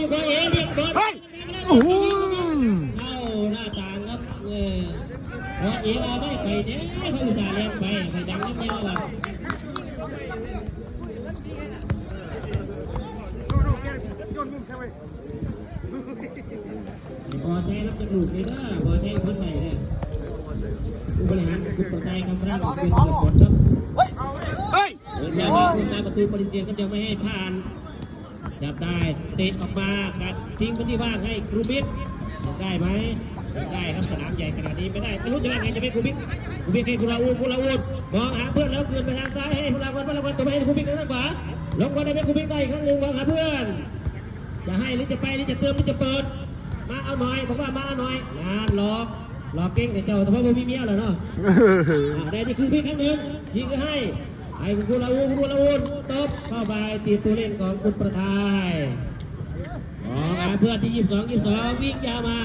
อยู่ขวาเอเรียบร้อย โอ้โห เข้าหน้าต่างครับขวาเอเอาไม่ไปเนี่ยเขาอุตส่าห์เลี้ยงไปดังนิดเดียวอ่ะพอใช้รับจมูกเลยนะพอใช้คนไหนเนี่ยผู้บริหารคุณประใจคำร่างคุณเกิดผลครับเปิดยาวมาผู้สาประตูปฏิเสธก็จะไม่ให้ผ่านจับได้เตะออกมากัดทิ้งพื้นที่ว่างให้ครูบิ๊กได้ไหมได้ครับสนามใหญ่ขนาดนี้ไม่ได้ไม่รู้จะว่าไงจะเป็นครูบิ๊กให้คุณลาอูนมองหาเพื่อนแล้วเพื่อนไปทางซ้ายให้คุณลาอูนตัวไปให้ครูบิ๊กด้านขวาลงบอลได้เป็นครูบิ๊กได้อีกครั้งหนึ่งมองหาเพื่อนจะให้หรือจะไปหรือจะเติมหรือจะเปิดมาเอาหน่อยผมว่ามาเอาหน่อยงานหลอกเก่งแต่เจ้าแต่เพราะว่ามีเมียเหรอเนาะได้ที่ครูบิ๊กครั้งหนึ่งยิงก็ให้คุณลาอูนตบเข้าไปตีตัวเล่นของคุณประทายมองหาเพื่อนที่22วิ่งยาวมา